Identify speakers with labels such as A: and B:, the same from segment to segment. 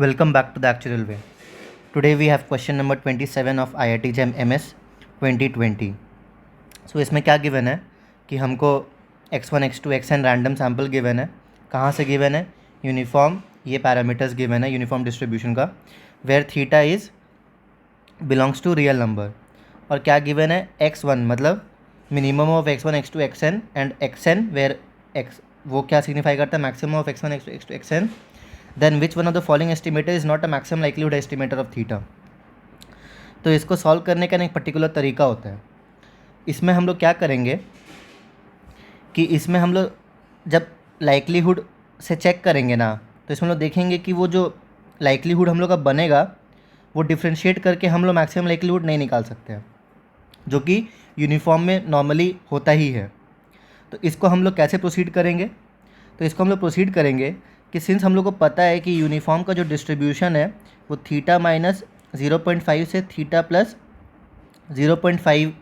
A: Welcome back to the actual way. Today we have question number 27 of IIT JAM MS 2020. So इसमें क्या given है कि हमको x1 x2 xn random sample given है. कहाँ से गिवन है? यूनिफॉर्म ये पैरामीटर्स गिवन है यूनिफॉर्म डिस्ट्रीब्यूशन का, where theta is belongs to real number. और क्या गिवन है? x1 मतलब minimum of x1 x2 xn and xn where x वो क्या सिग्निफाई करता है? Maximum of x1 x2 x2 xn. Then which one of the following estimator is not a maximum likelihood estimator of theta. तो इसको solve करने का एक particular तरीका होता है. इसमें हम लोग क्या करेंगे कि इसमें हम लोग जब लाइक्लीहुड से चेक करेंगे ना, तो इसमें हम लोग देखेंगे कि वो जो लाइक्लीहुड हम लोग का बनेगा वो डिफ्रेंशिएट करके हम लोग मैक्सिमम लाइक्लीहुड नहीं निकाल सकते हैं, जो कि यूनिफॉर्म में नॉर्मली होता ही है. तो इसको हम लोग कैसे प्रोसीड करेंगे? तो इसको हम लोग प्रोसीड करेंगे कि सिंस हम लोग को पता है कि यूनिफॉर्म का जो डिस्ट्रीब्यूशन है वो थीटा माइनस 0.5 से थीटा प्लस 0.5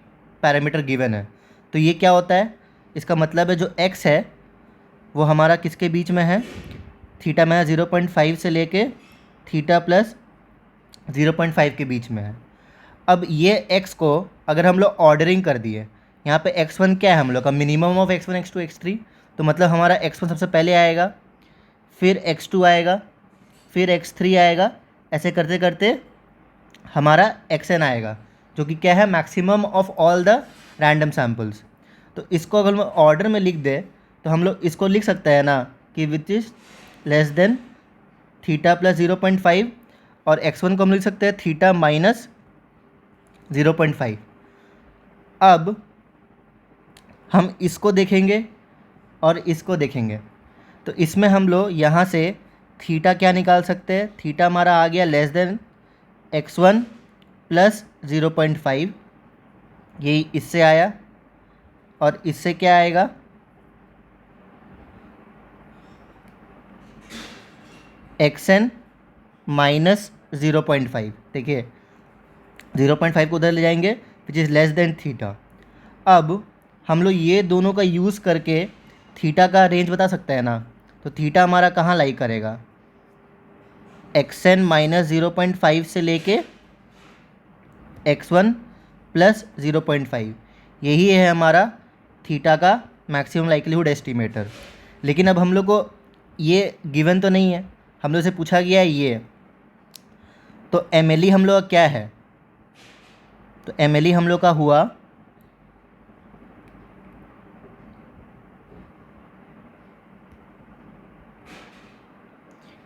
A: पैरामीटर गिवन है. तो ये क्या होता है? इसका मतलब है जो x है वो हमारा किसके बीच में है? थीटा माइनस 0.5 से लेके थीटा प्लस 0.5 के बीच में है. अब ये x को अगर हम लोग ऑर्डरिंग कर दिए, यहाँ पे x1 क्या है हम लोग का? Minimum of x1 x2 x3. तो मतलब हमारा x1 सबसे पहले आएगा, फिर x2 आएगा, फिर x3 आएगा, ऐसे करते करते हमारा xn आएगा, जो कि क्या है? Maximum of all the random samples. तो इसको अगर हम ऑर्डर में लिख दें तो हम लोग इसको लिख सकते हैं ना कि which is less than theta plus 0.5, और x1 को हम लिख सकते हैं थीटा माइनस 0.5. अब हम इसको देखेंगे और इसको देखेंगे, तो इसमें हम लोग यहाँ से थीटा क्या निकाल सकते हैं? थीटा हमारा आ गया लेस देन x1 प्लस 0.5, यही इससे आया. और इससे क्या आएगा? xn minus 0.5. देखिए 0.5 को उधर ले जाएंगे which is less than theta. अब हम लोग ये दोनों का यूज़ करके थीटा का रेंज बता सकते हैं ना. तो थीटा हमारा कहाँ लाई करेगा? xn माइनस 0.5 से लेके x1 प्लस 0.5, यही है हमारा थीटा का मैक्सिमम लाइक्लीहुड एस्टिमेटर. लेकिन अब हम लोग को ये गिवन तो नहीं है, हम लोग से पूछा गया है ये. तो MLE हम लोग का क्या है? तो MLE हम लोग का हुआ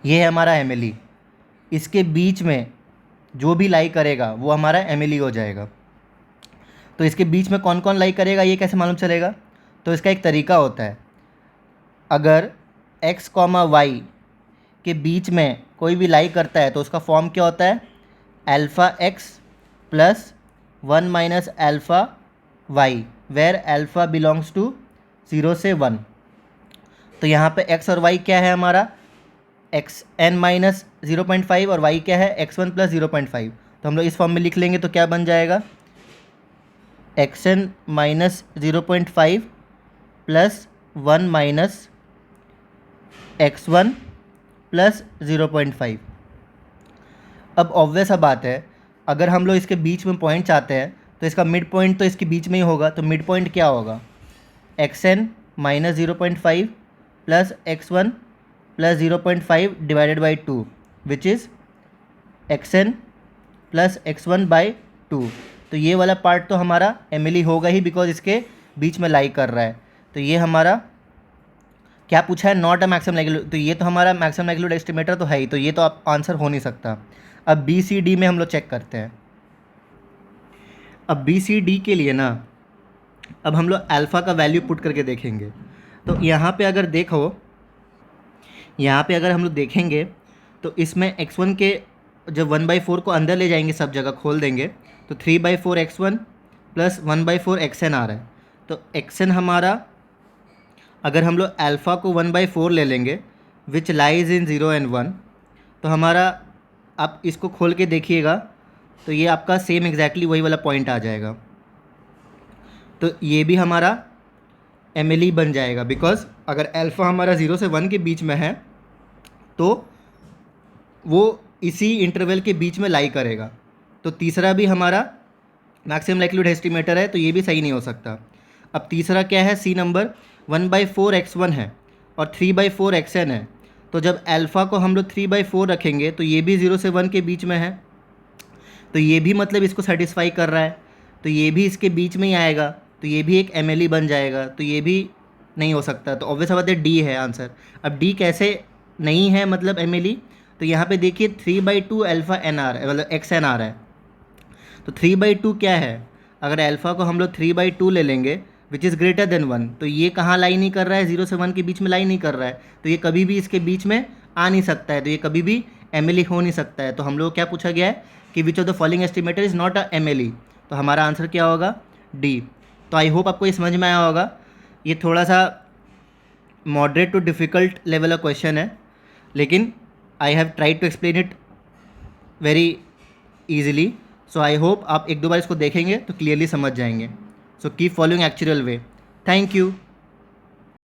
A: ये है हमारा MLE. इसके बीच में जो भी लाई करेगा वो हमारा MLE हो जाएगा. तो इसके बीच में कौन कौन लाई करेगा ये कैसे मालूम चलेगा? तो इसका एक तरीका होता है. अगर x, y के बीच में कोई भी लाई करता है तो उसका फॉर्म क्या होता है? Alpha x plus 1 minus alpha y, where alpha belongs to 0 से 1. तो यहाँ पे x और y क्या है हमारा? xn माइनस 0.5 और y क्या है? x1 plus 0.5. तो हम लोग इस फॉर्म में लिख लेंगे तो क्या बन जाएगा? xn minus 0.5 plus 1 minus x1 plus 0.5. अब ऑब्वियस सा बात है, अगर हम लोग इसके बीच में पॉइंट चाहते हैं तो इसका मिड पॉइंट तो इसके बीच में ही होगा. तो मिड पॉइंट क्या होगा? xn minus 0.5 plus x1 plus 0.5 divided by 2, which is xn plus x1 by 2. तो ये वाला पार्ट तो हमारा MLE होगा ही, बिकॉज इसके बीच में लाई कर रहा है. तो ये हमारा क्या पूछा है? Not a maximum likelihood. तो ये तो हमारा मैक्सिमम लाइक्लीहुड एस्टिमेटर तो है ही, तो ये तो आप आंसर हो नहीं सकता. अब BCD में हम लोग चेक करते हैं. अब BCD के लिए ना अब हम लोग अल्फ़ा का वैल्यू पुट करके देखेंगे. तो यहाँ पे अगर हम लोग देखेंगे तो इसमें x1 के जब 1/4 को अंदर ले जाएंगे, सब जगह खोल देंगे, तो 3/4 x1 प्लस 1/4 xn आ रहा है. तो xn हमारा अगर हम लोग अल्फ़ा को 1/4 ले लेंगे विच लाइज इन 0 एंड 1, तो हमारा आप इसको खोल के देखिएगा तो ये आपका सेम एग्जैक्टली वही वाला पॉइंट आ जाएगा. तो ये भी हमारा MLE बन जाएगा, बिकॉज अगर अल्फ़ा हमारा 0 से 1 के बीच में है तो वो इसी इंटरवल के बीच में लाई करेगा। तो तीसरा भी हमारा मैक्सिमम लाइक्लीहुड एस्टिमेटर है, तो ये भी सही नहीं हो सकता। अब तीसरा क्या है, सी नंबर 1/4x1 है और 3/4xn है। तो जब अल्फ़ा को हम लोग 3/4 रखेंगे तो ये भी 0 से 1 के बीच में है, तो ये भी मतलब इसको सेटिस्फाई कर रहा है, तो ये भी इसके बीच में ही आएगा, तो ये भी एक MLE बन जाएगा, तो ये भी नहीं हो सकता। तो ऑब्वियस बात है डी है आंसर। अब डी कैसे नहीं है मतलब MLE, तो यहाँ पे देखिए 3/2 अल्फ़ा एन आर मतलब XN आ रहा है। तो 3/2 क्या है, अगर अल्फ़ा को हम लोग 3/2 ले लेंगे विच इज़ ग्रेटर देन 1, तो ये कहाँ लाई नहीं कर रहा है, 0 से 1 के बीच में लाई नहीं कर रहा है, तो ये कभी भी इसके बीच में आ नहीं सकता है, तो ये कभी भी MLE हो नहीं सकता है। तो हम लोग क्या पूछा गया है कि which of the following estimator is not a MLE, तो हमारा आंसर क्या होगा, डी। तो आई होप आपको ये समझ में आया होगा। ये थोड़ा सा मॉडरेट टू डिफ़िकल्ट लेवल का क्वेश्चन है, लेकिन I have tried to explain it very easily. So I hope आप एक दो बार इसको देखेंगे तो क्लियरली समझ जाएंगे। So keep following actual way. Thank you.